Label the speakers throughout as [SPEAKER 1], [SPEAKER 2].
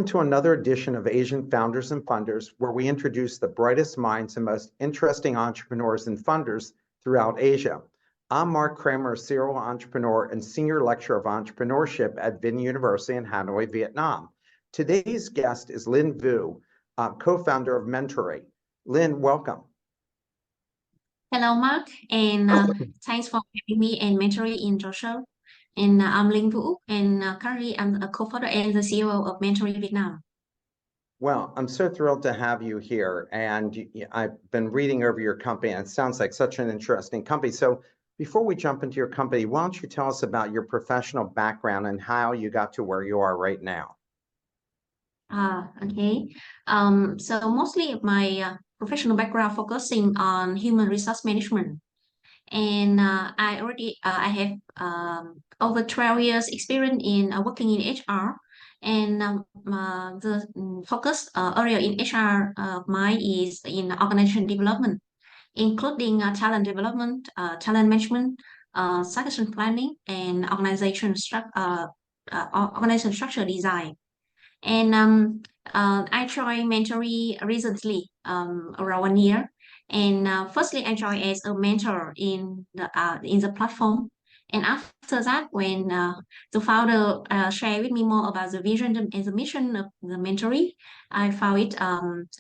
[SPEAKER 1] Welcome to another edition of Asian Founders and Funders, where we introduce the brightest minds and most interesting entrepreneurs and funders throughout Asia. I'm Marc Kramer, serial entrepreneur and senior lecturer of entrepreneurship at Vinh University in Hanoi, Vietnam. Today's guest is Linh Vu, co-founder of Mentori. Linh, welcome.
[SPEAKER 2] Hello, Mark, and thanks for having me and Mentori in your show. And I'm Linh Vu, and currently I'm a co-founder and the CEO of Mentori Vietnam.
[SPEAKER 1] Well, I'm so thrilled to have you here, and I've been reading over your company, and it sounds like such an interesting company. So before we jump into your company, why don't you tell us about your professional background and how you got to where you are right now?
[SPEAKER 2] Okay. So mostly my professional background focusing on human resource management. And I have over 12 years experience in working in HR, and the focus area in HR mine is in organization development, including talent development, talent management, succession planning, and organization structure design. And I joined Mentory recently, around 1 year. And firstly, I joined as a mentor in the platform. And after that, when the founder shared with me more about the vision and the mission of the Mentory, I found it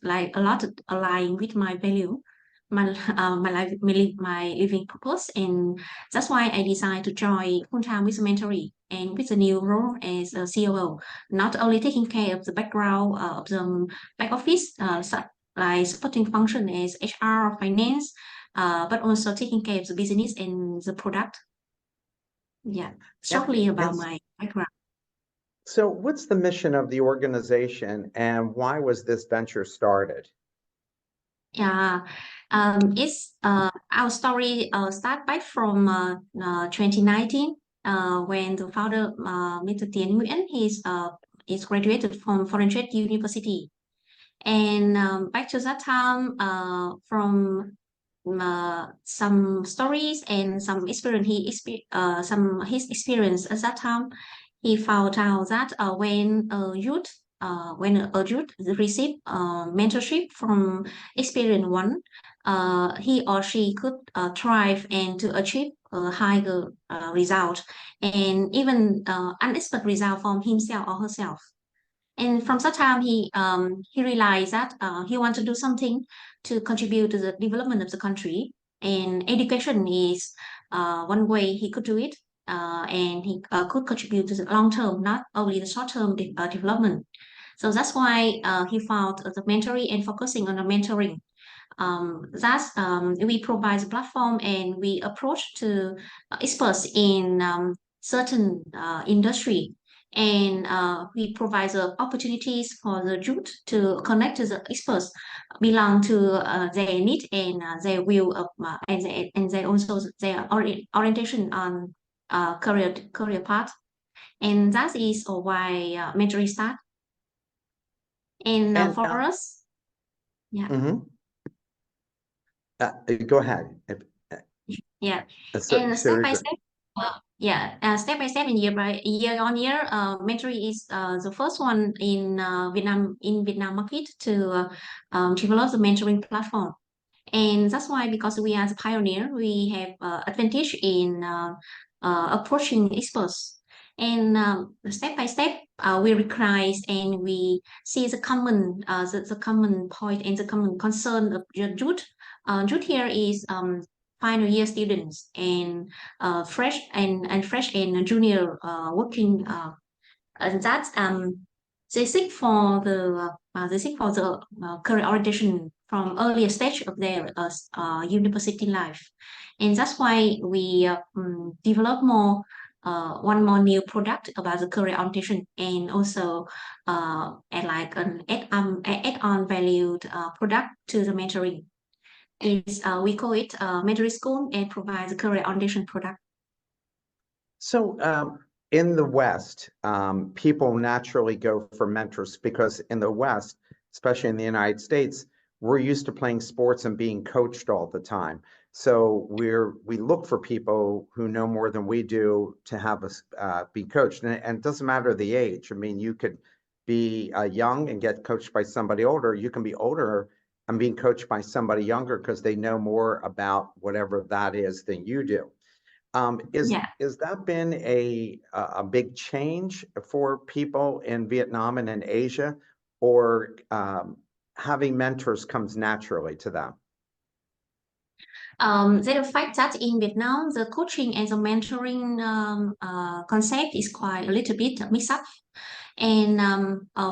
[SPEAKER 2] like a lot aligned with my value, my life, my living purpose, and that's why I decided to join full time with Mentory and with the new role as a COO, not only taking care of the background of the back office, like supporting function as HR or finance, but also taking care of the business and the product. Yeah, shortly about my background.
[SPEAKER 1] So what's the mission of the organization and why was this venture started?
[SPEAKER 2] Yeah, it's our story start back from 2019 when the founder Mr. Tiến Nguyễn is graduated from Foreign Trade University, and back to that time from some stories and some experience his experience at that time, he found out that when a youth receive mentorship from experience one, he or she could thrive and to achieve a higher result and even unexpected result from himself or herself. And from that time, he realized that he wanted to do something to contribute to the development of the country, and education is one way he could do it, and he could contribute to the long term, not only the short term development. So that's why he found the mentoring and focusing on the mentoring. We provide the platform and we approach to experts in certain industry, and we provide the opportunities for the youth to connect to the experts belong to their need and their will of and they also their orientation on career path, and that is why mentoring start. And for us, yeah.
[SPEAKER 1] Go ahead.
[SPEAKER 2] Yeah, and step by step, step by step and year on year, Mentory is the first one in Vietnam market to develop the mentoring platform, and that's why, because we are the pioneer, we have advantage in approaching experts. And step by step, we recognize and we see the common point and the common concern of the youth. Youth here is final year students and fresh and junior working, and that's they seek for the career orientation from earlier stage of their university life, and that's why we develop one more new product about the career orientation, and also like an add-on valued product to the mentoring. We call it Mentoring School and provide the career orientation product.
[SPEAKER 1] So in the West, people naturally go for mentors because in the West, especially in the United States, we're used to playing sports and being coached all the time. So we look for people who know more than we do to have us be coached, and it doesn't matter the age. I mean, you could be young and get coached by somebody older. You can be older and being coached by somebody younger because they know more about whatever that is than you do. Is that been a big change for people in Vietnam and in Asia, or having mentors comes naturally to them?
[SPEAKER 2] The fact that in Vietnam, the coaching and the mentoring concept is quite a little bit mixed up. And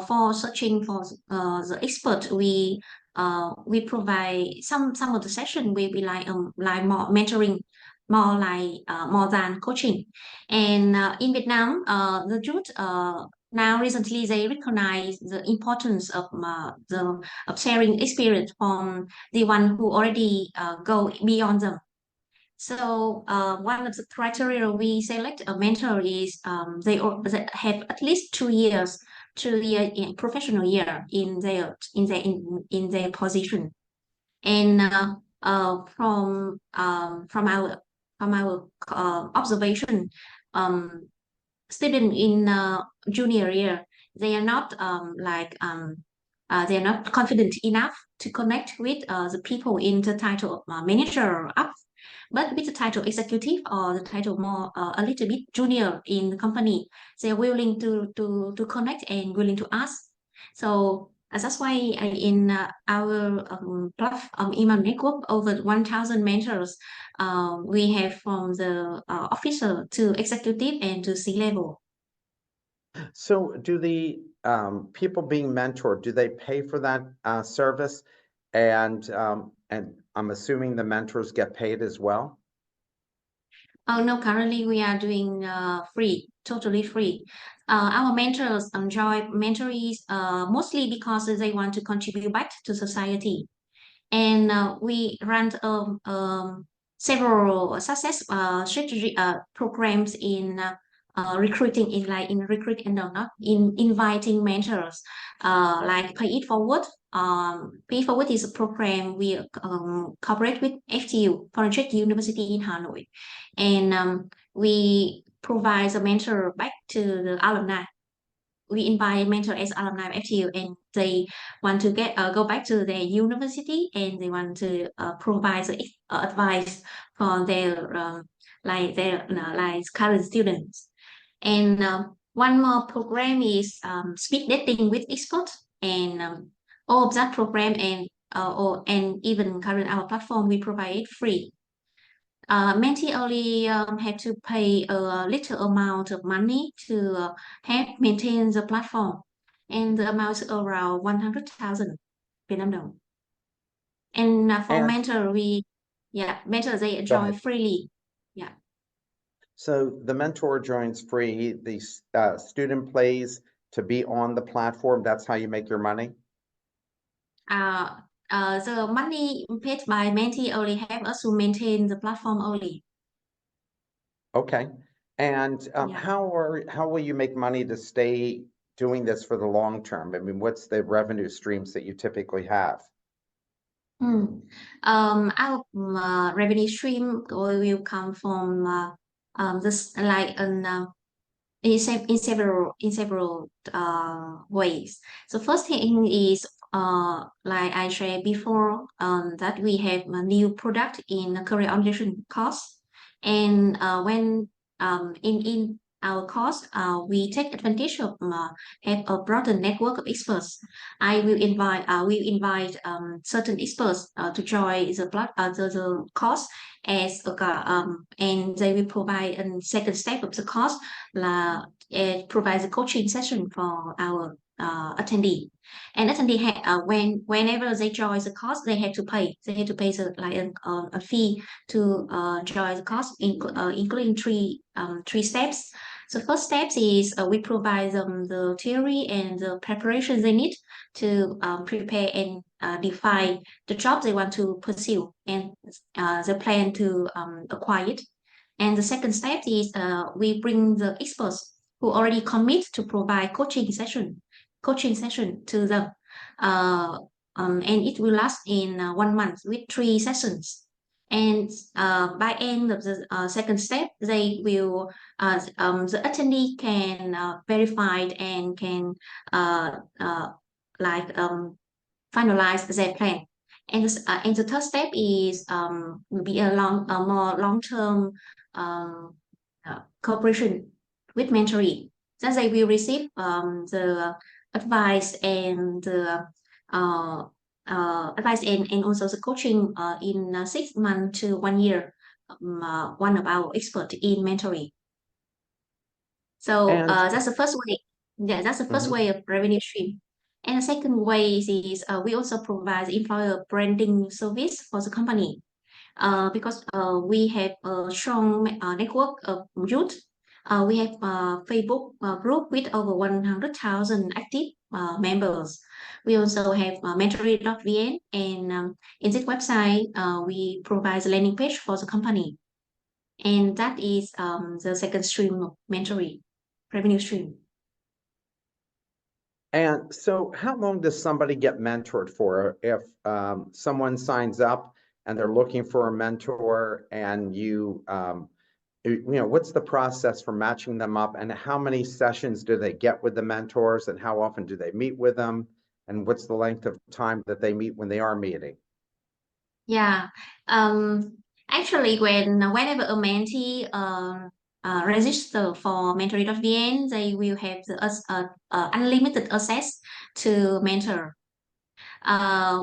[SPEAKER 2] for searching for the expert, we provide some of the session will be like more mentoring, more than coaching. And in Vietnam, the youth now recently they recognize the importance of sharing experience from the one who already go beyond them. So one of the criteria we select a mentor is they have at least 2 years, 2 year in professional year in their position. And from our observation, student in junior year they are not they are not confident enough to connect with the people in the title of manager or up, but with the title executive or the title more a little bit junior in the company, they're willing to connect and willing to ask. So that's why in our email network over 1,000 mentors, we have from the officer to executive and to C-level.
[SPEAKER 1] So do the people being mentored, do they pay for that service? And I'm assuming the mentors get paid as well?
[SPEAKER 2] Oh no, currently we are doing free, totally free. Our mentors enjoy mentorees mostly because they want to contribute back to society. And we run several success strategy programs in recruiting in recruit and not in inviting mentors like Pay It Forward. Pay It Forward is a program we cooperate with FTU, Foreign University in Hanoi, and we provide a mentor back to the alumni. We invite mentor as alumni of FTU, and they want to go back to their university, and they want to provide the advice for their like current students. And one more program is speed dating with experts, and all of that program and even current our platform we provide it free. Mentee only have to pay a little amount of money to help maintain the platform, and the amount is around 100,000 Vietnam dong. And for mentor, mentor they join freely. Yeah.
[SPEAKER 1] So the mentor joins free. The student pays to be on the platform. That's how you make your money.
[SPEAKER 2] The money paid by mentee only help us to maintain the platform only.
[SPEAKER 1] Okay. And how will you make money to stay doing this for the long term? I mean, what's the revenue streams that you typically have?
[SPEAKER 2] Our revenue stream will come from this like in several ways. So first thing is like I shared before that we have a new product in career orientation course, and when in our course we take advantage of have a broader network of experts. I will invite certain experts to join the course as and they will provide a second step of the course it provides a coaching session for our attendee. And attendee whenever they join the course, they have to pay. They have to pay a fee to join the course, including three steps. So first steps is we provide them the theory and the preparation they need to prepare and define the job they want to pursue and the plan to acquire it. And the second step is we bring the experts who already commit to provide coaching session to them. And it will last in 1 month with 3 sessions. And by end of the second step, they will the attendee can verify and can like finalize their plan. And the third step is will be a more long-term cooperation with Mentori. That they will receive the advice and the uh, advice and also the coaching in 6 months to 1 year. One of our experts in mentoring. So
[SPEAKER 1] And
[SPEAKER 2] that's the first way. Yeah, that's the first
[SPEAKER 1] mhm.
[SPEAKER 2] way of revenue stream. And the second way is we also provide employer branding service for the company. Because we have a strong network of youth. We have a Facebook group with over 100,000 active members. We also have Mentori.vn, and in this website, we provide a landing page for the company. And that is the second stream of Mentori revenue stream.
[SPEAKER 1] And so how long does somebody get mentored for? If someone signs up and they're looking for a mentor and you know, what's the process for matching them up, and how many sessions do they get with the mentors, and how often do they meet with them, and what's the length of time that they meet when they are meeting?
[SPEAKER 2] Yeah. Actually, whenever a mentee register for Mentori.vn, they will have the unlimited access to mentor.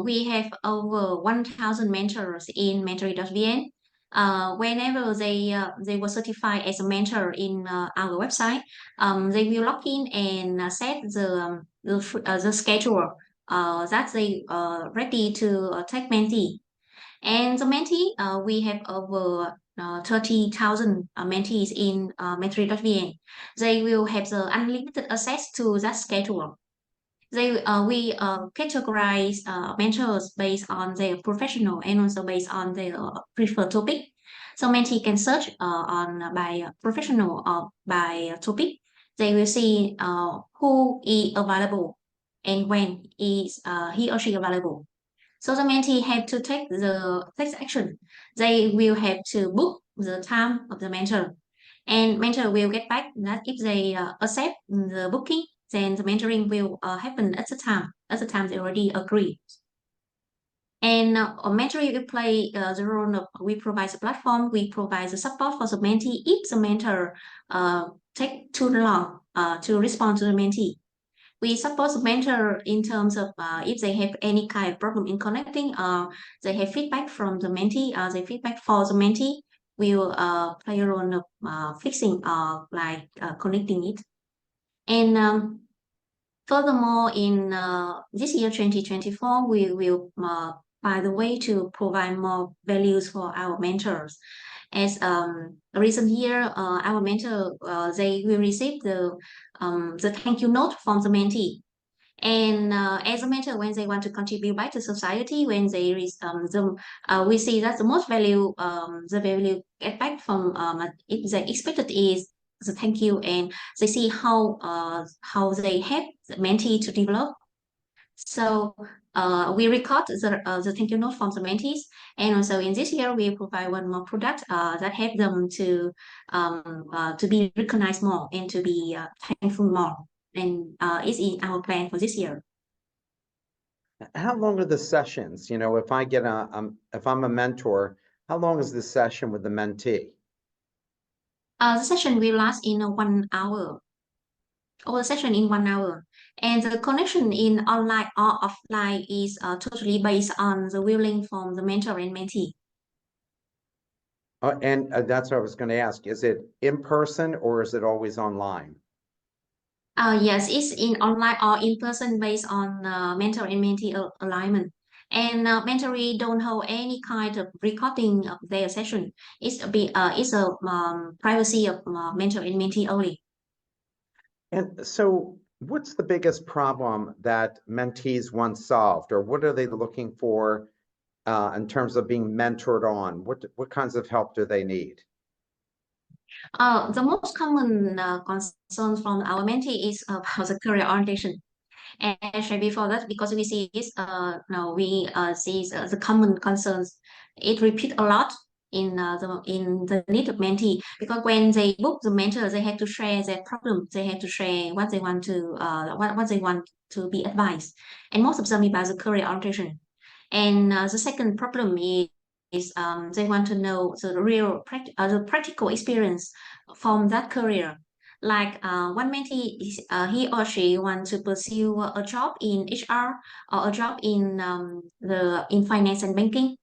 [SPEAKER 2] We have over 1,000 mentors in Mentori.vn. Whenever they were certified as a mentor in our website, they will log in and set the schedule that they ready to take mentee. And the mentee, we have over 30,000 mentees in Mentory.vn. They will have the unlimited access to that schedule. We categorize mentors based on their professional and also based on their preferred topic. So mentee can search on by professional or by topic. They will see who is available and when is he or she available. So the mentee have to take action. They will have to book the time of the mentor, and mentor will get back that if they accept the booking, then the mentoring will happen at the time they already agree. And mentoring will play the role of we provide the platform, we provide the support for the mentee if the mentor take too long to respond to the mentee. We support the mentor in terms of if they have any kind of problem in connecting, they have feedback from the mentee, they feedback for the mentee, we will play a role of fixing like connecting it. And furthermore, in this year 2024, we will find a way to provide more values for our mentors. As a recent year, our mentor they will receive the thank you note from the mentee. And as a mentor, when they want to contribute back to society, when they we see that the most value, the value get back from if they expected is the thank you, and they see how they help the mentee to develop. So we record the thank you note from the mentees, and also in this year we provide one more product that help them to be recognized more and to be thankful more, and it's in our plan for this year.
[SPEAKER 1] How long are the sessions? You know, if I get if I'm a mentor, how long is the session with the mentee?
[SPEAKER 2] The session will last in 1 hour. Our session in 1 hour, and the connection in online or offline is totally based on the willing from the mentor and mentee.
[SPEAKER 1] And that's what I was going to ask. Is it in person or is it always online?
[SPEAKER 2] Yes, it's in online or in person based on mentor and mentee alignment. And mentoree don't hold any kind of recording of their session. It's a privacy of mentor and mentee only.
[SPEAKER 1] And so what's the biggest problem that mentees want solved, or what are they looking for in terms of being mentored on? What kinds of help do they need?
[SPEAKER 2] The most common concern from our mentee is about the career orientation. And actually before that, because we see this, now we see the common concerns. It repeat a lot in the need of mentee, because when they book the mentor, they have to share their problem. They have to share what they want to what they want to be advised, and most of them about the career orientation. And the second problem is they want to know the the practical experience from that career. Like one mentee, he or she wants to pursue a job in HR or a job in in finance and banking.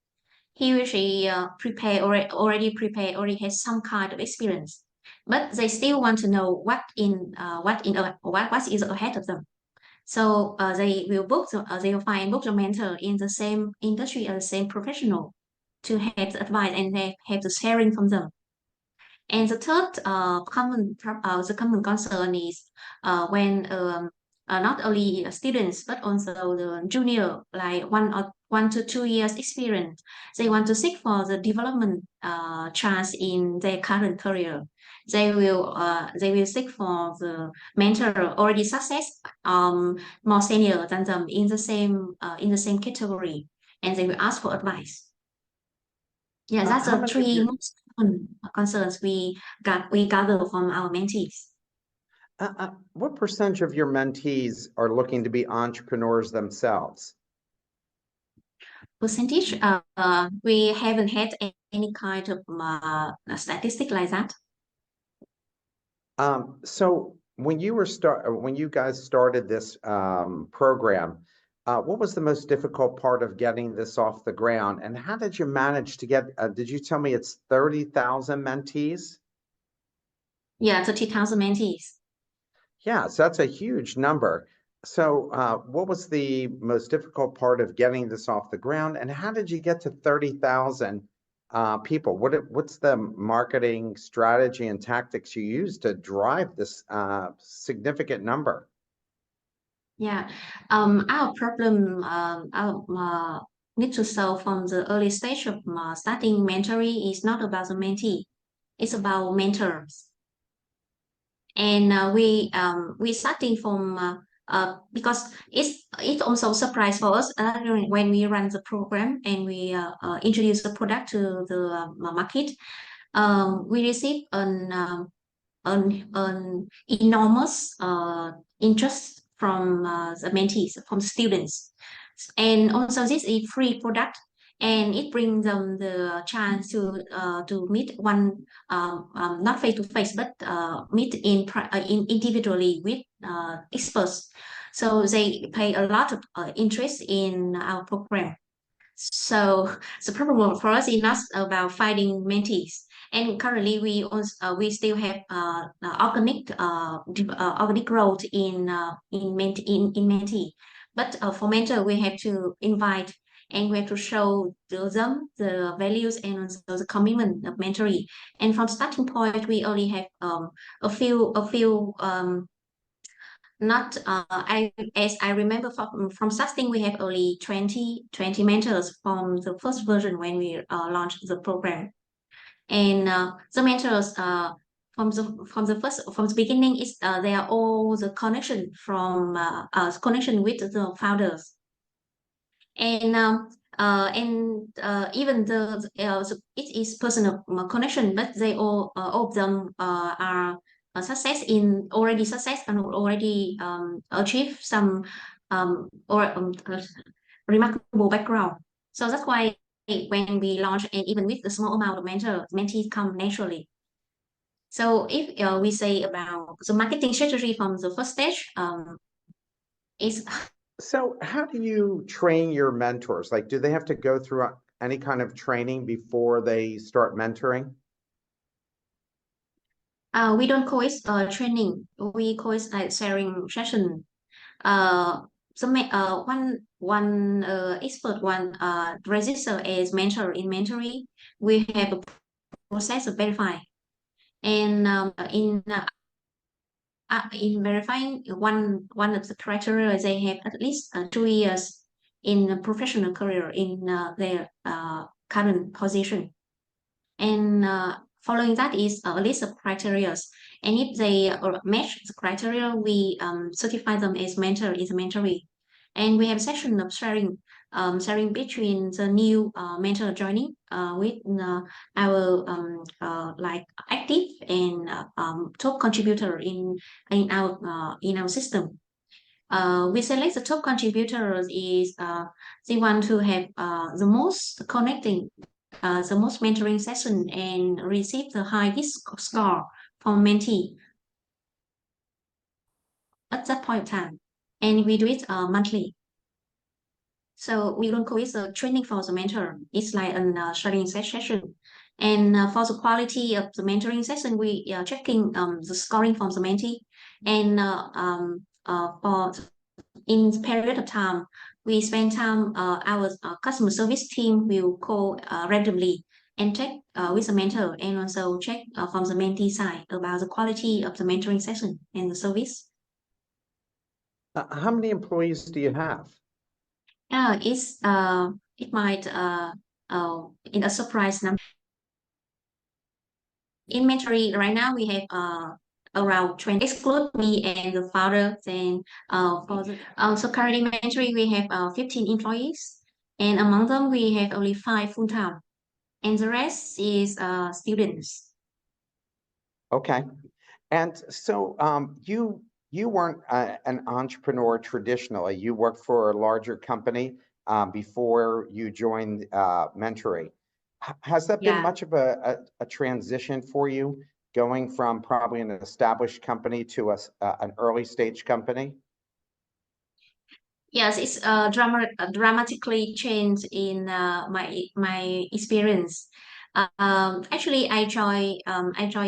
[SPEAKER 2] He or she already has some kind of experience, but they still want to know what is ahead of them. So they will find book the mentor in the same industry or the same professional to have the advice and they have the sharing from them. And the third the common concern is when not only students but also the junior, like 1 to 2 years experience, they want to seek for the development chance in their current career. They will seek for the mentor already success, more senior than them in the same category, and they will ask for advice. Yeah, that's
[SPEAKER 1] How
[SPEAKER 2] the
[SPEAKER 1] many of
[SPEAKER 2] three
[SPEAKER 1] your
[SPEAKER 2] most common concerns we gather from our mentees.
[SPEAKER 1] what percentage of your mentees are looking to be entrepreneurs themselves?
[SPEAKER 2] Percentage, we haven't had any kind of statistic like that.
[SPEAKER 1] So when you guys started this program, what was the most difficult part of getting this off the ground, and how did you manage to get? Did you tell me it's 30,000 mentees?
[SPEAKER 2] Yeah, 30,000 mentees.
[SPEAKER 1] Yeah, so that's a huge number. So, what was the most difficult part of getting this off the ground, and how did you get to 30,000 people? What's the marketing strategy and tactics you use to drive this significant number?
[SPEAKER 2] Yeah, our problem, our need to solve from the early stage of starting mentoring is not about the mentee, it's about mentors. And we starting from because it's also surprise for us when we run the program and we introduce the product to the market. We receive an enormous interest from the mentees, from students, and also this is free product, and it brings them the chance to meet not face to face but meet in individually with experts. So they pay a lot of interest in our program. So the problem for us is not about finding mentees. And currently, we still have organic growth in mentee. But for mentor, we have to invite and we have to show them the values and also the commitment of mentoring. And from starting point, we only have a few not as I remember from starting we have only 20 mentors from the first version when we launched the program. And the mentors from the beginning is they are all the connection from connection with the founders. And even it is personal connection, but they all of them are already success and already achieve some remarkable background. So that's why when we launch, and even with the small amount of mentees come naturally. So if we say about the marketing strategy from the first stage, is
[SPEAKER 1] So, how do you train your mentors? Like, do they have to go through any kind of training before they start mentoring?
[SPEAKER 2] we don't call it training. We call it like sharing session. One expert register as mentor in mentoring. We have a process of verify, and in verifying one of the criteria, they have at least 2 years in a professional career in their current position. And following that is a list of criteria. And if they match the criteria, we certify them as mentor is a mentoree. And we have a section of sharing, sharing between the new mentor joining with our like active and top contributor in our system. We select the top contributors is the one who have the most connecting, the most mentoring session and receive the highest score from mentee at that point of time. And we do it monthly. So we don't call it a training for the mentor. It's like a sharing session. And for the quality of the mentoring session, we are checking the scoring from the mentee. And for in the period of time, we spend time, our customer service team will call randomly and check with the mentor and also check from the mentee side about the quality of the mentoring session and the service.
[SPEAKER 1] How many employees do you have?
[SPEAKER 2] It might in a surprise number. In Mentori right now we have around 20, exclude me and the founder. Then for the so currently in Mentori we have 15 employees, and among them we have only 5 full time, and the rest is students.
[SPEAKER 1] Okay, and so you weren't an entrepreneur traditionally. You worked for a larger company before you joined Mentory. Has that been much of a transition for you, going from probably an established company to an early stage company?
[SPEAKER 2] Yes, it's dramatically changed in my experience. Actually, I joined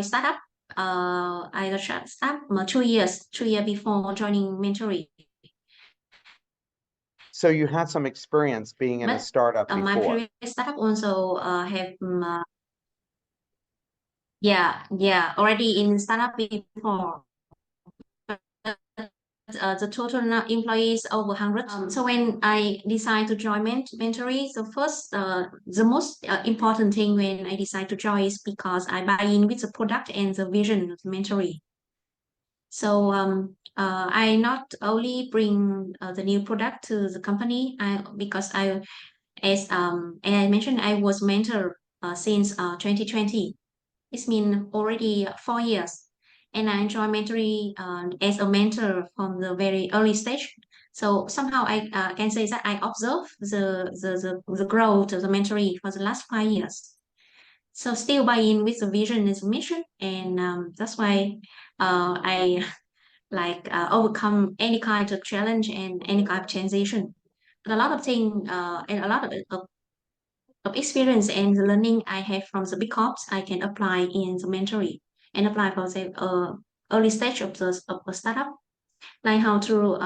[SPEAKER 2] startup. I joined startup 2 years before joining Mentory.
[SPEAKER 1] So you had some experience being in a
[SPEAKER 2] But
[SPEAKER 1] startup
[SPEAKER 2] my
[SPEAKER 1] before.
[SPEAKER 2] previous startup also have yeah already in startup before. The total employees over 100. So when I decide to join Mentory, the most important thing when I decide to join is because I buy in with the product and the vision of Mentory. So I not only bring the new product to the company, because as I mentioned, I was mentor since 2020. It's been already 4 years. And I enjoy mentoring as a mentor from the very early stage. So somehow I can say that I observe the growth of the mentoring for the last 5 years. So still buy in with the vision and the mission. And that's why I like overcome any kind of challenge and any kind of transition. And a lot of things and a lot of experience and the learning I have from the big corps, I can apply in the mentoring and apply for the early stage of the startup, like how to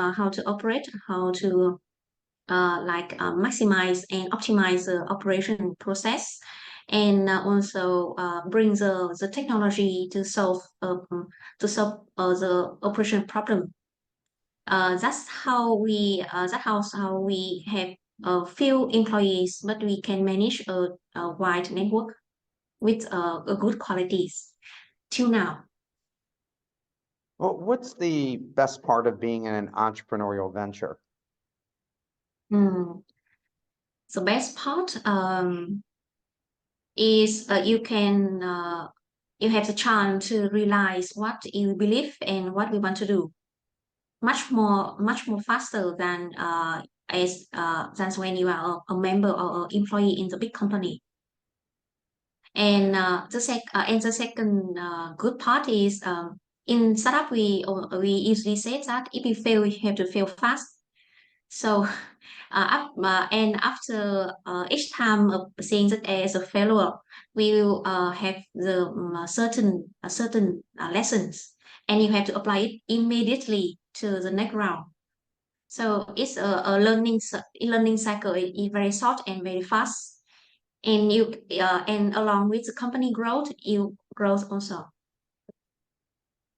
[SPEAKER 2] operate, how to maximize and optimize the operation process, and also bring the technology to solve the operation problem. That's how we have a few employees, but we can manage a wide network with a good qualities till now.
[SPEAKER 1] Well, what's the best part of being in an entrepreneurial venture?
[SPEAKER 2] The best part is you have the chance to realize what you believe and what we want to do much more faster than than when you are a member or an employee in the big company. And the second good part is in startup we usually say that if you fail, you have to fail fast. So and after each time of seeing that as a failure, we will have the certain lessons, and you have to apply it immediately to the next round. So it's a learning cycle. It's very short and very fast, and you and along with the company growth, you growth also.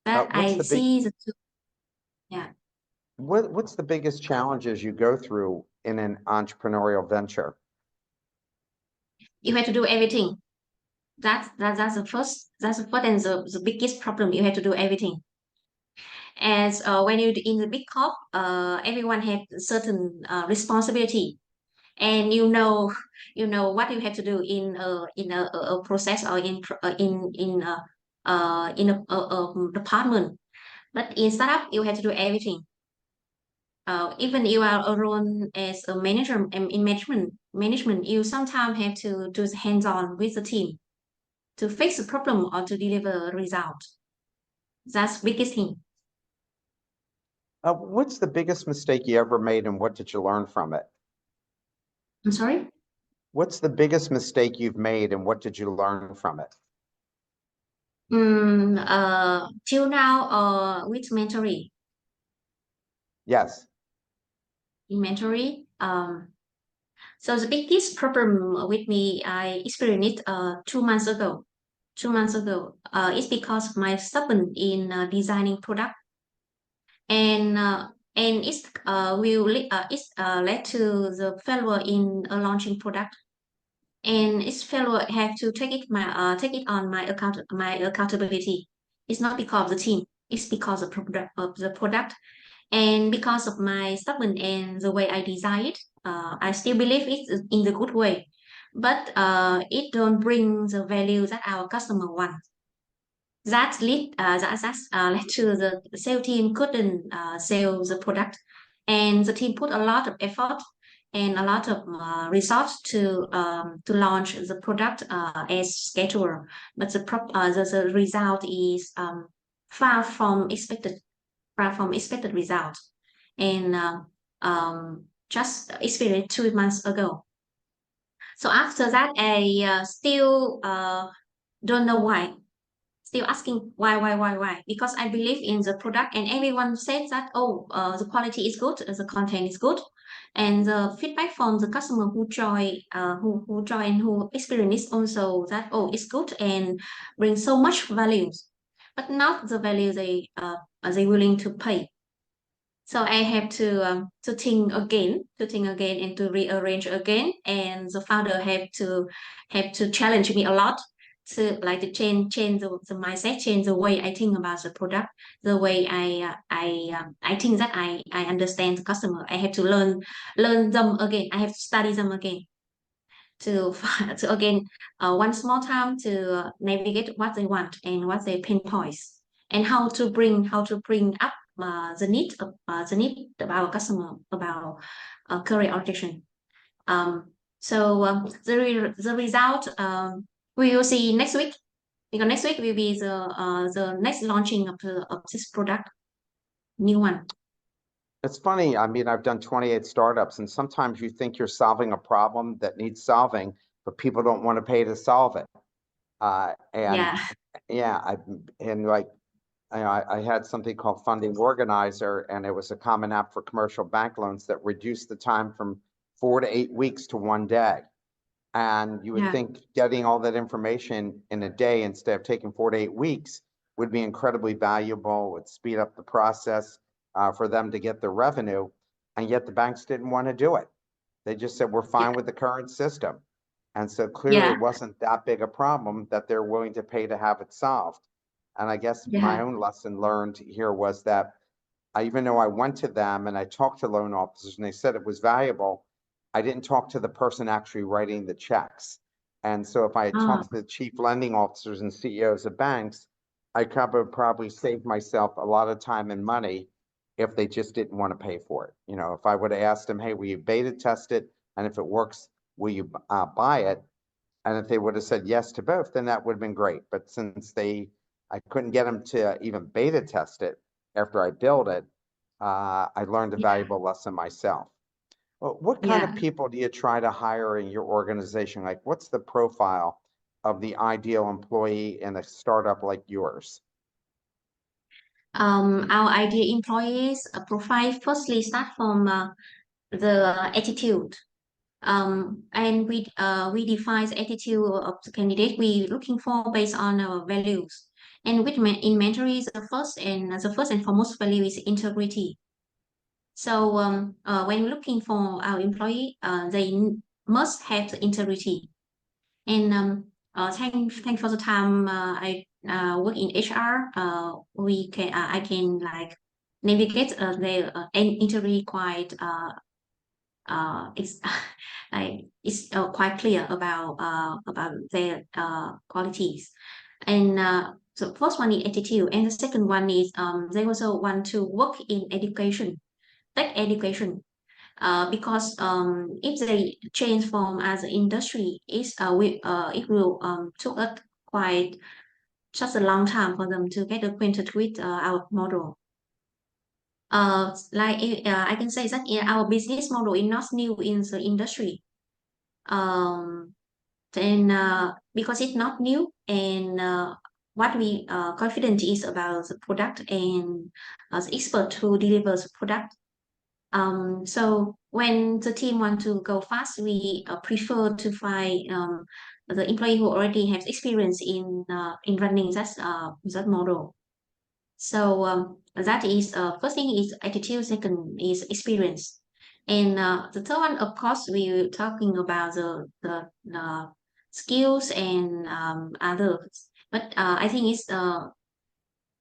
[SPEAKER 2] But I see the two. Yeah.
[SPEAKER 1] What's the biggest challenges you go through in an entrepreneurial venture?
[SPEAKER 2] You have to do everything. That's the first. That's the first and the biggest problem. You have to do everything. As when you're in the big corp, everyone has certain responsibility, and you know what you have to do in a process or in a department. But in startup, you have to do everything. Even you are alone as a manager in management, you sometimes have to do hands-on with the team to fix a problem or to deliver a result. That's biggest thing.
[SPEAKER 1] What's the biggest mistake you ever made, and what did you learn from it?
[SPEAKER 2] I'm sorry?
[SPEAKER 1] What's the biggest mistake you've made, and what did you learn from it?
[SPEAKER 2] Till now, with mentoring.
[SPEAKER 1] Yes.
[SPEAKER 2] In mentoring, so the biggest problem with me, I experienced it 2 months ago. 2 months ago, it's because of my stubborn in designing product, and it's led to the failure in launching product, and its failure have to take it on my accountability. It's not because of the team, it's because of the product, and because of my stubborn and the way I design it. I still believe it's in the good way, but it don't bring the value that our customer want. Led to the sales team couldn't sell the product, and the team put a lot of effort and a lot of resource to launch the product as scheduled, but the result is far from expected, result, and just experienced 2 months ago. So after that, I still don't know why, still asking why, because I believe in the product, and everyone says that, oh, the quality is good, the content is good, and the feedback from the customer who join, who experience also that, oh, it's good and brings so much values, but not the value they willing to pay. So I have to think again, and to rearrange again. And the founder have to challenge me a lot to like to change the mindset, change the way I think about the product, the way I think that I understand the customer. I have to learn them again. I have to study them again to to again one small time to navigate what they want and what their pain points, and how to bring up the need of our customer about career orientation. The result we will see next week, because next week will be the next launching of this product, new one.
[SPEAKER 1] It's funny. I mean, I've done 28 startups, and sometimes you think you're solving a problem that needs solving, but people don't want to pay to solve it. And
[SPEAKER 2] Yeah.
[SPEAKER 1] yeah, like, I had something called Funding Organizer, and it was a common app for commercial bank loans that reduced the time from 4 to 8 weeks to 1 day. And you would
[SPEAKER 2] Yeah.
[SPEAKER 1] think getting all that information in a day instead of taking 4 to 8 weeks would be incredibly valuable, would speed up the process for them to get their revenue. And yet the banks didn't want to do it. They just said, we're fine
[SPEAKER 2] Yeah.
[SPEAKER 1] with the current system. And so clearly
[SPEAKER 2] Yeah.
[SPEAKER 1] it wasn't that big a problem that they're willing to pay to have it solved. And I guess my
[SPEAKER 2] Yeah.
[SPEAKER 1] own lesson learned here was that even though I went to them and I talked to loan officers and they said it was valuable, I didn't talk to the person actually writing the checks. And so if I had
[SPEAKER 2] Oh,
[SPEAKER 1] talked to the chief lending officers and CEOs of banks, I could probably save myself a lot of time and money if they just didn't want to pay for it. If I would have asked them, hey, will you beta test it? And if it works, will you buy it? And if they would have said yes to both, then that would have been great. But since I couldn't get them to even beta test it after I built it, I learned a
[SPEAKER 2] yeah.
[SPEAKER 1] valuable lesson myself. Well, what kind of
[SPEAKER 2] Yeah.
[SPEAKER 1] people do you try to hire in your organization? Like, what's the profile of the ideal employee in a startup like yours?
[SPEAKER 2] Our ideal employees profile firstly start from the attitude. And we define the attitude of the candidate we looking for based on our values. And in mentoring, the first and foremost value is integrity. So when looking for our employee, they must have the integrity. And thank for the time I work in HR. I can like navigate the interview quite it's like it's quite clear about their qualities. And the first one is attitude, and the second one is they also want to work in education, tech education. Because if they change from as an industry, it will took us quite such a long time for them to get acquainted with our model. I can say that our business model is not new in the industry. Then because it's not new, and what we confident is about the product and the expert who delivers the product. So when the team want to go fast, we prefer to find the employee who already has experience in running that model. So that is first thing is attitude, second is experience, and the third one, of course, we're talking about the skills and others. But I think it's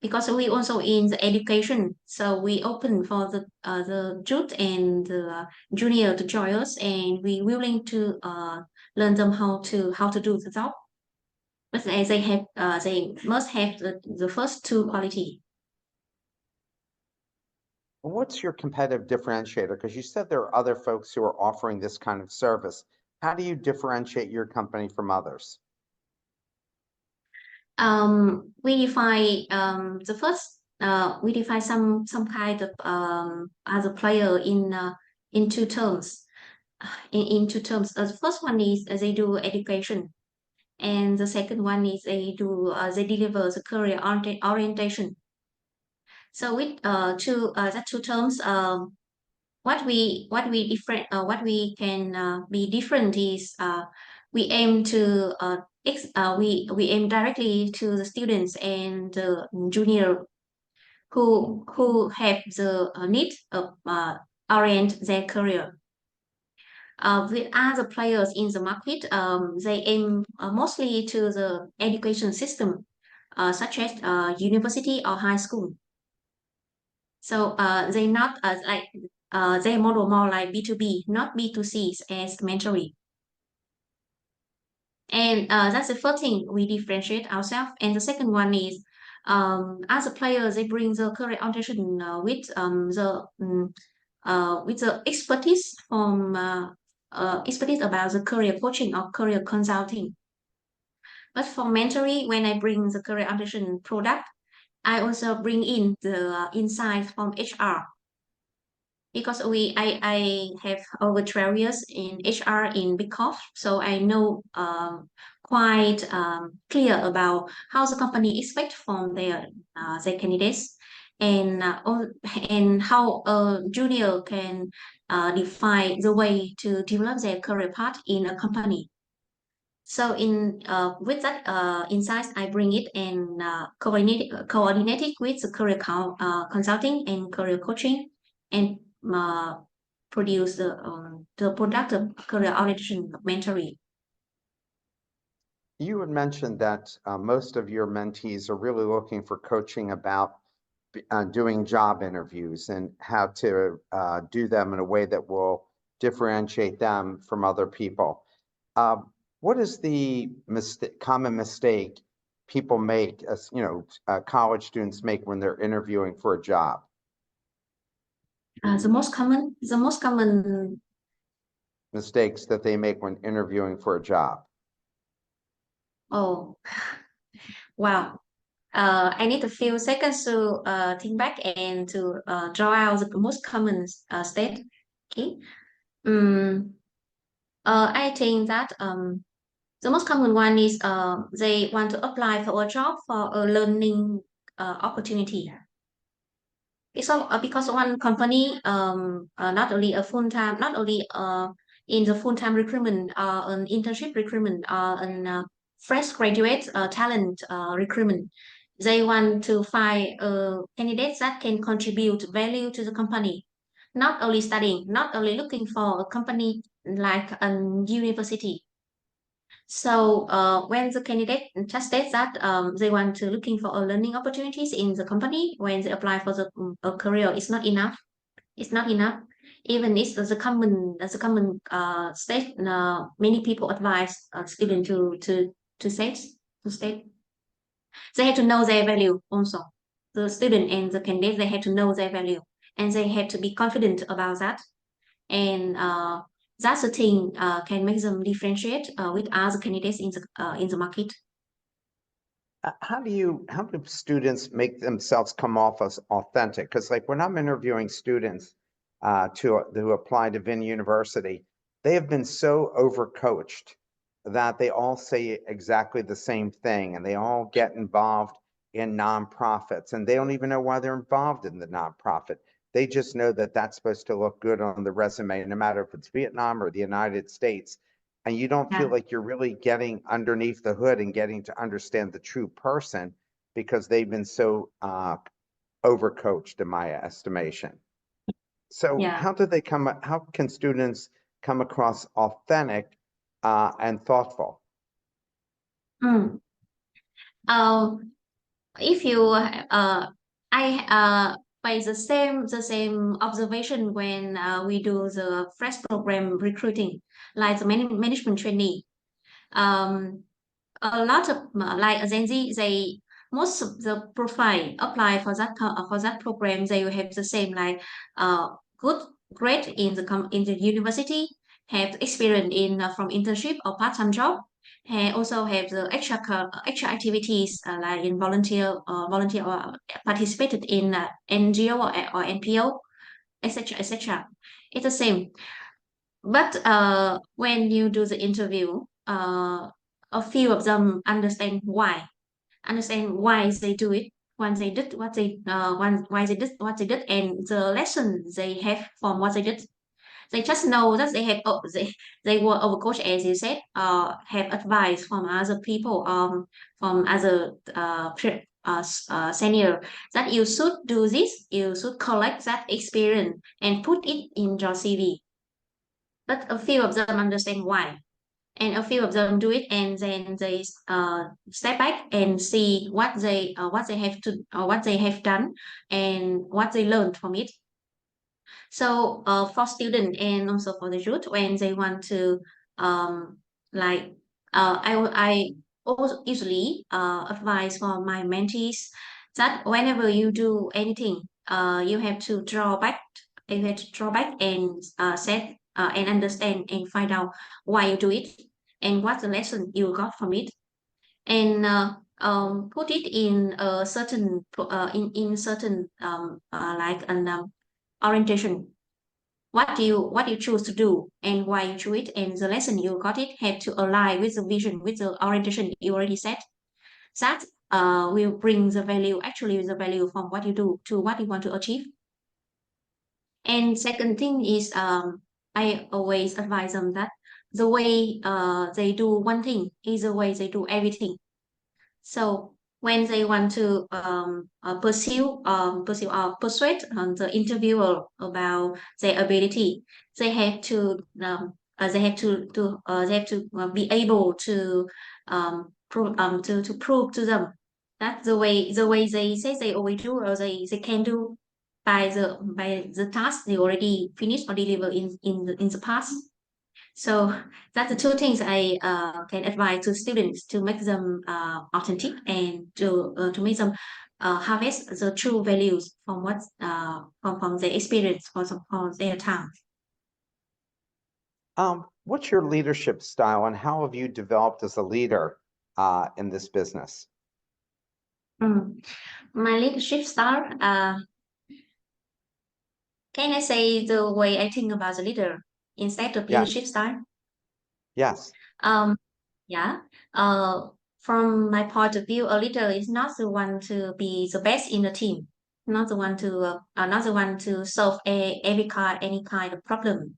[SPEAKER 2] because we also in the education, so we open for the youth and the junior to join us, and we willing to learn them how to do the job. But they must have the first two quality.
[SPEAKER 1] What's your competitive differentiator? Because you said there are other folks who are offering this kind of service. How do you differentiate your company from others?
[SPEAKER 2] We define the first. We define some kind of as a player in two terms. In two terms, the first one is they do education, and the second one is they deliver the career orientation. So with that two terms, what we can be different is we aim to we aim directly to the students and the junior who have the need of orient their career. With other players in the market, they aim mostly to the education system, such as university or high school. So they not like they model more like B2B, not B2C as Mentori. And that's the first thing we differentiate ourselves. And the second one is as a player, they bring the career orientation with the expertise from expertise about the career coaching or career consulting. But for Mentoring, when I bring the career orientation product, I also bring in the insights from HR because I have over 12 years in HR in Big Corp, so I know quite clear about how the company expect from their candidates and how a junior can define the way to develop their career path in a company. So in with that insights, I bring it and coordinate it with the career consulting and career coaching, and produce the product of career orientation mentoring.
[SPEAKER 1] You had mentioned that most of your mentees are really looking for coaching about doing job interviews and how to do them in a way that will differentiate them from other people. What is the common mistake people make, as college students make when they're interviewing for a job?
[SPEAKER 2] The most common
[SPEAKER 1] mistakes that they make when interviewing for a job.
[SPEAKER 2] Oh, wow. I need a few seconds to think back and to draw out the most common state. Okay. I think that the most common one is they want to apply for a job for a learning opportunity. It's all, because one company not only a full time, not only in the full time recruitment, an internship recruitment, an fresh graduate talent recruitment. They want to find candidates that can contribute value to the company, not only studying, not only looking for a company like a university. So when the candidate just states that they want to looking for a learning opportunities in the company, when they apply for the a career, it's not enough. It's not enough. Even it's the common state. Many people advise student to state to state. They have to know their value also. The student and the candidate they have to know their value, and they have to be confident about that. And that's the thing can make them differentiate with other candidates in the market.
[SPEAKER 1] How do students make themselves come off as authentic? Because like when I'm interviewing students who apply to Vin University, they have been so overcoached that they all say exactly the same thing, and they all get involved in nonprofits, and they don't even know why they're involved in the nonprofit. They just know that that's supposed to look good on the resume, no matter if it's Vietnam or the United States. And you don't feel
[SPEAKER 2] Yeah.
[SPEAKER 1] like you're really getting underneath the hood and getting to understand the true person because they've been so overcoached, in my estimation. So
[SPEAKER 2] Yeah.
[SPEAKER 1] how can students come across authentic and thoughtful?
[SPEAKER 2] Mm. If you I by the same observation when we do the fresh program recruiting, like the management trainee. Um, a lot of like a Gen Z, they most of the profile apply for that program. They will have the same like good grade in the university, have experience in from internship or part-time job, and also have the extra activities like in volunteer or participated in NGO or NPO, etc. etc. It's the same. But when you do the interview, a few of them understand why they do it, when they did what they why they did what they did, and the lesson they have from what they did. They just know that they were overcoached, as you said, have advice from other people, from other senior, that you should do this, you should collect that experience and put it in your CV. But a few of them understand why, and a few of them do it, and then they step back and see what they have to what they have done and what they learned from it. So for students and also for the youth, when they want to um, like I also usually advise for my mentees that whenever you do anything, you have to draw back. You have to draw back and set and understand and find out why you do it and what the lesson you got from it, and put it in a certain in certain like an orientation. What you choose to do and why you choose it, and the lesson you got it have to align with the vision, with the orientation you already set. That will bring the value, actually the value from what you do to what you want to achieve. And second thing is I always advise them that the way they do one thing is the way they do everything. So when they want to pursue or persuade the interviewer about their ability, they have to be able to to prove to them that the way they say they always do, or they can do by the task they already finished or deliver in the past. So that's the two things I can advise to students to make them authentic, and to make them harvest the true values from what from their experience, from their time.
[SPEAKER 1] What's your leadership style, and how have you developed as a leader in this business?
[SPEAKER 2] My leadership style, can I say the way I think about the leader instead of
[SPEAKER 1] Yeah.
[SPEAKER 2] leadership style?
[SPEAKER 1] Yes.
[SPEAKER 2] Um, yeah. Uh, from my point of view, a leader is not the one to be the best in the team, not the one to solve any kind of problem,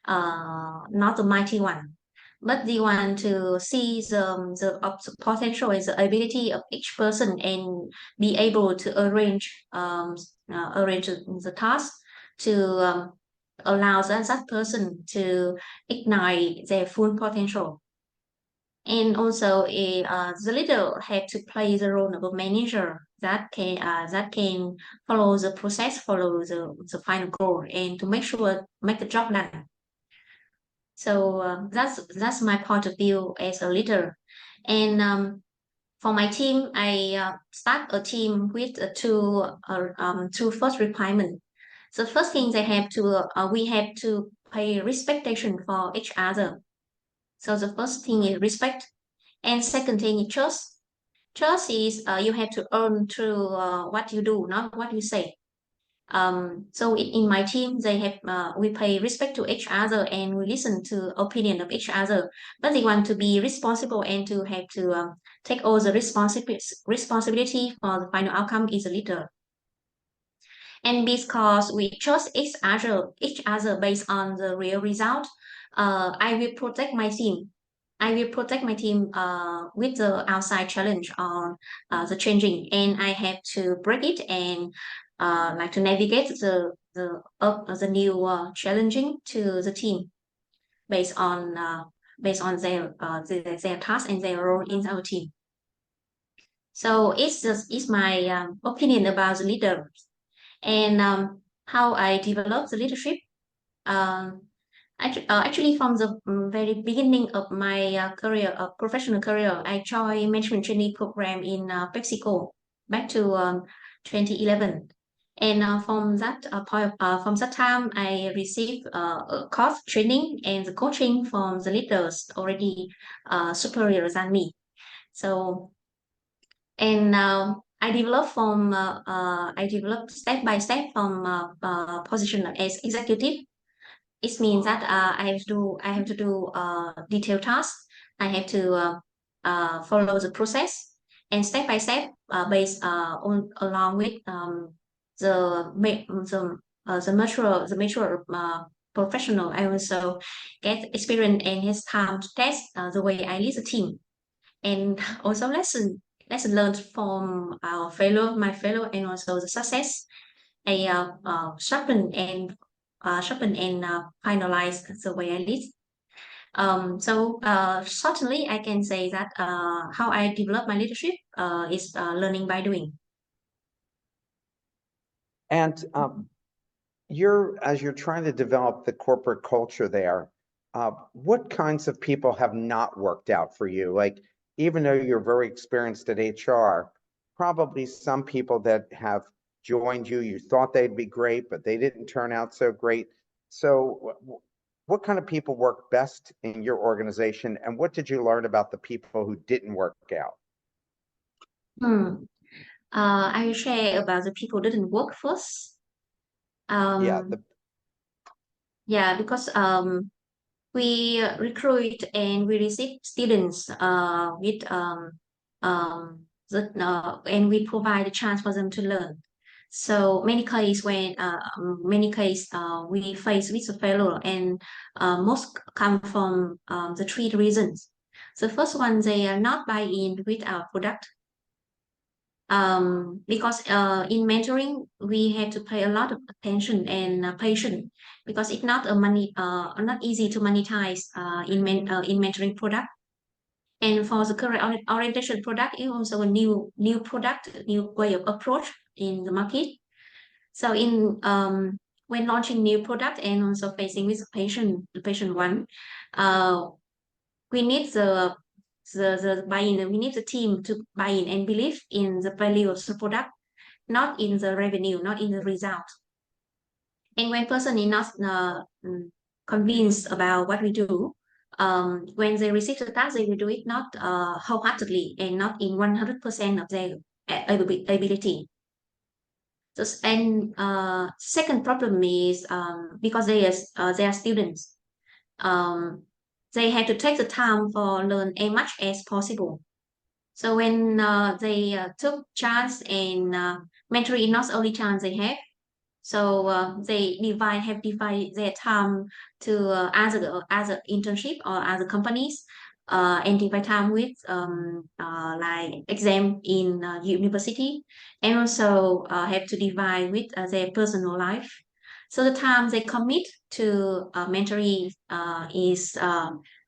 [SPEAKER 2] not the mighty one, but the one to see the potential and the ability of each person, and be able to arrange the task to allow that person to ignite their full potential. And also the leader had to play the role of a manager that can follow the process, follow the final goal, and to make the job done. So that's my point of view as a leader. And for my team, I start a team with two first requirements. The first thing we have to pay respectation for each other. So the first thing is respect, and second thing is trust. Trust is you have to earn through what you do, not what you say. So in my team, we pay respect to each other and we listen to opinion of each other. But they want to be responsible and to have to take all the responsibility for the final outcome is a leader. And because we trust each other based on the real result, I will protect my team. I will protect my team with the outside challenge on the changing, and I have to break it and like to navigate the new challenging to the team based on their task and their role in our team. So it's my opinion about the leader and how I developed the leadership. Um, Actually, from the very beginning of my professional career, I joined management training program in PepsiCo back to 2011. And from that time, I received a course training and the coaching from the leaders already superior than me. So, and I developed step by step from position as executive. It means that I have to do detailed tasks. I have to follow the process and step by step based on along with the mature professional. I also get experience and his time to test the way I lead the team and also lesson learned from my fellow and also the success. I sharpen and finalize the way I lead. So certainly I can say that how I develop my leadership is learning by doing.
[SPEAKER 1] And as you're trying to develop the corporate culture there, what kinds of people have not worked out for you? Like, even though you're very experienced at HR, probably some people that have joined you, you thought they'd be great, but they didn't turn out so great. So what kind of people work best in your organization, and what did you learn about the people who didn't work out?
[SPEAKER 2] I will share about the people who didn't work first. Because we recruit and we receive students and we provide a chance for them to learn. So many cases we face with the failure, and most come from the three reasons. The first one, they are not buy in with our product. Because in mentoring we have to pay a lot of attention and patience, because it's not not easy to monetize in mentoring product. And for the career orientation product, is also a new product, new way of approach in the market. So when launching new product and also facing with the patient one, we need the buy-in. We need the team to buy in and believe in the value of the product, not in the revenue, not in the result. And when person is not convinced about what we do, when they receive the task, they will do it not wholeheartedly and not in 100% of their ability. And second problem is because they are students. They have to take the time for learn as much as possible. So when they took chance and mentoring is not the only chance they have. So they have divided their time to other internship or other companies, and divide time with like exam in university, and also have to divide with their personal life. So the time they commit to mentoring is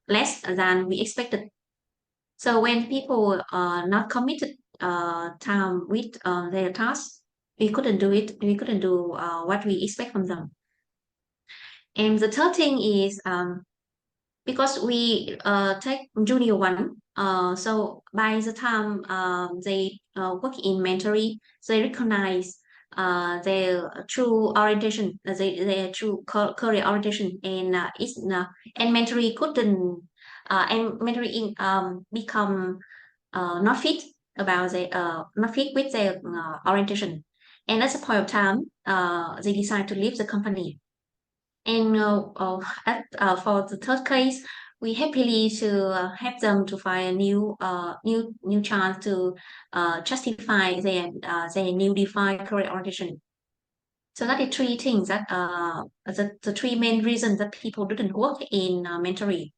[SPEAKER 2] less than we expected. So when people not committed time with their tasks, we couldn't do it. We couldn't do what we expect from them. And the third thing is because we take junior one, so by the time they work in mentoring, they recognize their true orientation, their true career orientation, and and mentoring couldn't and mentoring become not fit about the not fit with their orientation, and at a point of time, they decide to leave the company. And for the third case, we happily to help them to find a new chance to justify their new defined career orientation. So that is three things that the three main reasons that people didn't work in mentoring.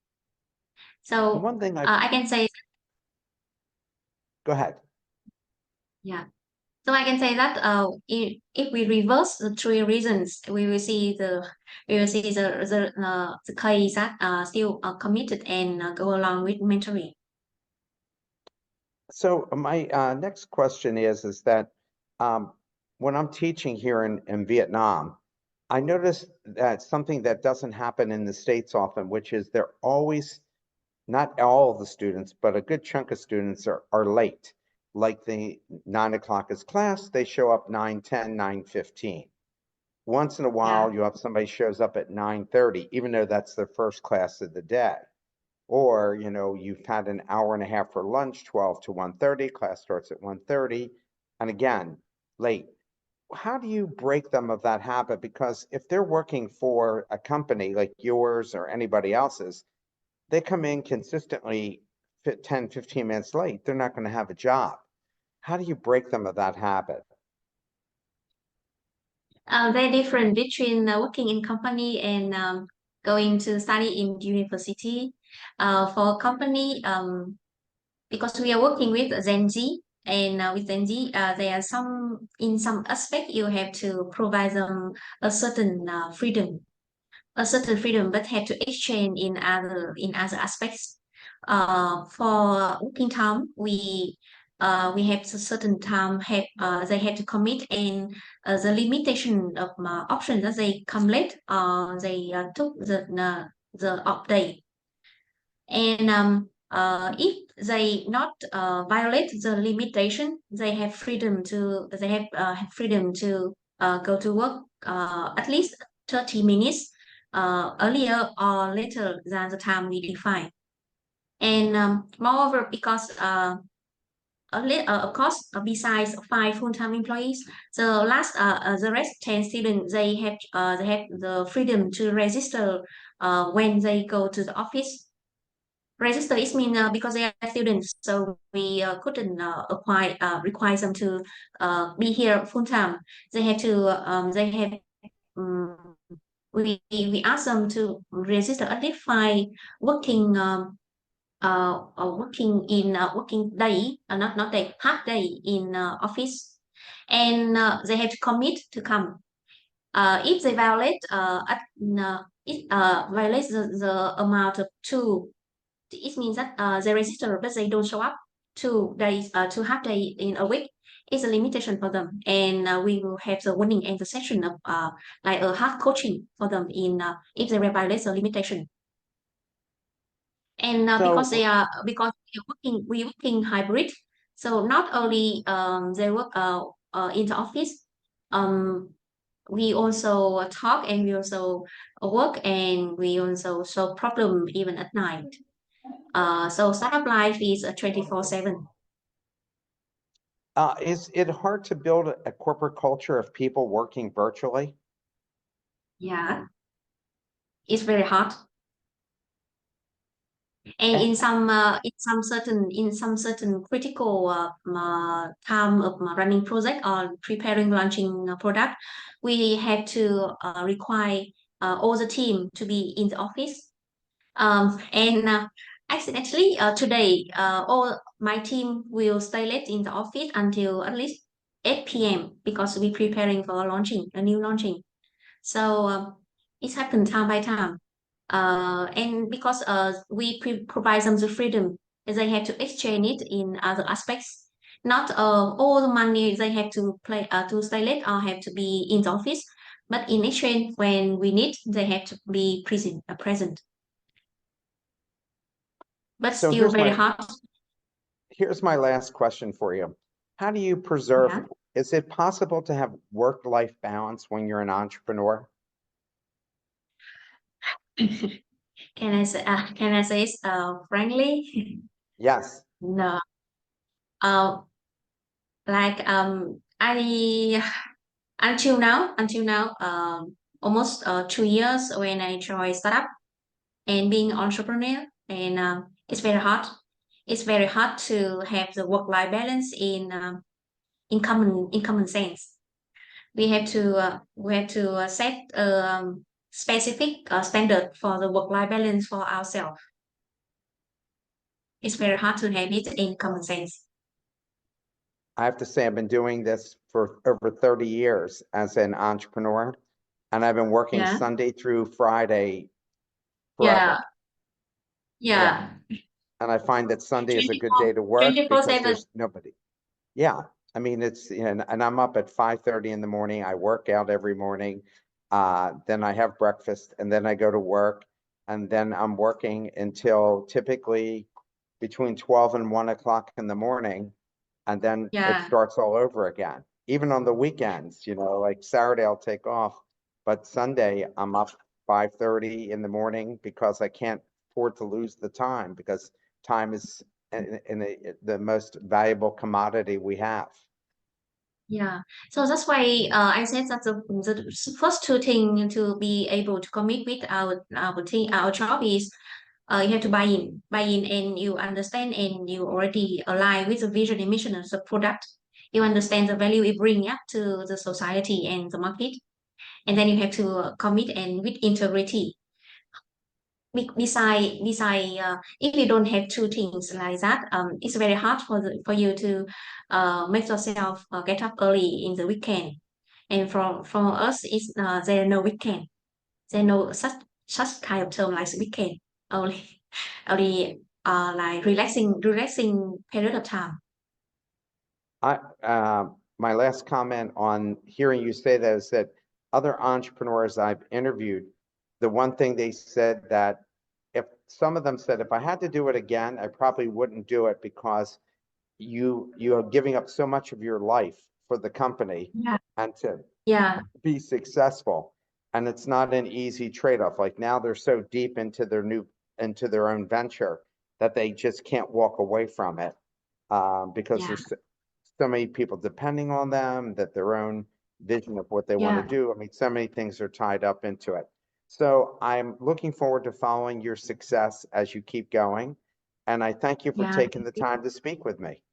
[SPEAKER 2] So
[SPEAKER 1] one thing
[SPEAKER 2] I can say,
[SPEAKER 1] go ahead.
[SPEAKER 2] Yeah. So I can say that if we reverse the three reasons, we will see the case that still committed and go along with mentoring.
[SPEAKER 1] So my next question is that when I'm teaching here in Vietnam, I noticed that something that doesn't happen in the States often, which is they're always, not all of the students, but a good chunk of students are late. Like the 9 o'clock is class, they show up 9:10, 9:15. Once in a while, you have somebody shows up at 9:30, even though that's their first class of the day. Or, you've had an hour and a half for lunch, 12 to 1:30, class starts at 1:30, and again, late. How do you break them of that habit? Because if they're working for a company like yours or anybody else's, they come in consistently 10, 15 minutes late, they're not going to have a job. How do you break them of that habit?
[SPEAKER 2] Very different between working in company and going to study in university. For company, because we are working with Gen Z, and with Gen Z, there are in some aspect you have to provide them a certain freedom, but have to exchange in other aspects. For working time, we have a certain time have they have to commit, and the limitation of options that they come late, they took the off day. And if they not violate the limitation, they have freedom to go to work at least 30 minutes earlier or later than the time we define. And moreover, because of course, besides 5 full-time employees, the rest 10 students, they have the freedom to register when they go to the office. Register is mean because they are students, so we couldn't require them to be here full time. They had to um, we ask them to register at least 5 working day, not day, half day in office, and they have to commit to come. If they violate it violates the amount of two, it means that they register but they don't show up 2 days, 2 half day in a week is a limitation for them, and we will have the warning and the session of like a hard coaching for them in if they violate the limitation. And because we working hybrid, so not only they work in the office, um, we also talk, and we also work, and we also solve problem even at night. So startup life is a 24/7.
[SPEAKER 1] Is it hard to build a corporate culture of people working virtually?
[SPEAKER 2] Yeah, it's very hard. And in some certain critical time of running project or preparing launching a product, we have to require all the team to be in the office. And accidentally today, all my team will stay late in the office until at least 8 p.m. because we're preparing for a new launching. So it happened time by time. And because we provide them the freedom, they have to exchange it in other aspects. Not all the money they have to play to stay late or have to be in the office, but in exchange, when we need, they have to be present. But
[SPEAKER 1] So
[SPEAKER 2] still very hard.
[SPEAKER 1] here's my last question for you. How do you preserve,
[SPEAKER 2] Yeah.
[SPEAKER 1] is it possible to have work-life balance when you're an entrepreneur?
[SPEAKER 2] Can I say frankly?
[SPEAKER 1] Yes.
[SPEAKER 2] No. Uh, like I until now, almost 2 years when I joined startup and being entrepreneur, and it's very hard. It's very hard to have the work-life balance in common sense. We have to set specific standard for the work-life balance for ourselves. It's very hard to have it in common sense.
[SPEAKER 1] I have to say, I've been doing this for over 30 years as an entrepreneur, and I've been working
[SPEAKER 2] Yeah.
[SPEAKER 1] Sunday through Friday
[SPEAKER 2] Yeah.
[SPEAKER 1] forever.
[SPEAKER 2] Yeah.
[SPEAKER 1] And I find that Sunday is a good
[SPEAKER 2] 24,
[SPEAKER 1] day to work because
[SPEAKER 2] 24/7.
[SPEAKER 1] there's nobody. Yeah, I mean, it's, and I'm up at 5:30 in the morning. I work out every morning. Then I have breakfast and then I go to work. And then I'm working until typically between 12 and 1 o'clock in the morning. And then it
[SPEAKER 2] Yeah.
[SPEAKER 1] starts all over again. Even on the weekends, like Saturday I'll take off, but Sunday I'm up 5:30 in the morning because I can't afford to lose the time, because time is the most valuable commodity we have.
[SPEAKER 2] Yeah. So that's why I said that the first two things to be able to commit with our job is you have to buy in, and you understand and you already align with the vision and mission of the product. You understand the value it brings up to the society and the market, and then you have to commit and with integrity. Beside if you don't have two things like that, it's very hard for you to make yourself get up early in the weekend. And from us, it's there are no weekend. There are no such kind of term like weekend. Only only like relaxing period of time.
[SPEAKER 1] My last comment on hearing you say that is that other entrepreneurs I've interviewed, the one thing they said, that if some of them said, if I had to do it again, I probably wouldn't do it, because you are giving up so much of your life for the company
[SPEAKER 2] Yeah.
[SPEAKER 1] and to
[SPEAKER 2] Yeah.
[SPEAKER 1] be successful. And it's not an easy trade-off. Like now they're so deep into their own venture that they just can't walk away from it, because
[SPEAKER 2] Yeah.
[SPEAKER 1] there's so many people depending on them, that their own vision of what they want to
[SPEAKER 2] Yeah.
[SPEAKER 1] do. I mean, so many things are tied up into it. So I'm looking forward to following your success as you keep going. And I thank you for
[SPEAKER 2] Yeah.
[SPEAKER 1] taking the time to speak with me.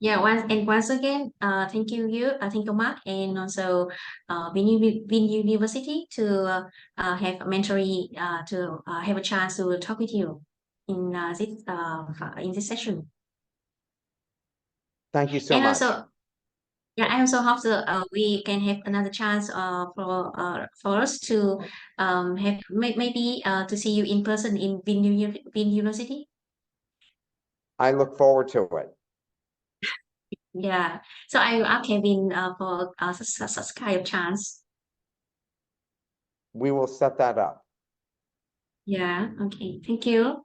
[SPEAKER 2] Yeah, once again, thank you, Mark, and also Win University to have a mentoring to have a chance to talk with you in this session.
[SPEAKER 1] Thank you so
[SPEAKER 2] And
[SPEAKER 1] much.
[SPEAKER 2] also, yeah, I also hope that we can have another chance for us to have maybe to see you in person in Win University.
[SPEAKER 1] I look forward to it.
[SPEAKER 2] Yeah, so I will ask Kevin for such kind of chance.
[SPEAKER 1] We will set that up.
[SPEAKER 2] Yeah, okay. Thank you.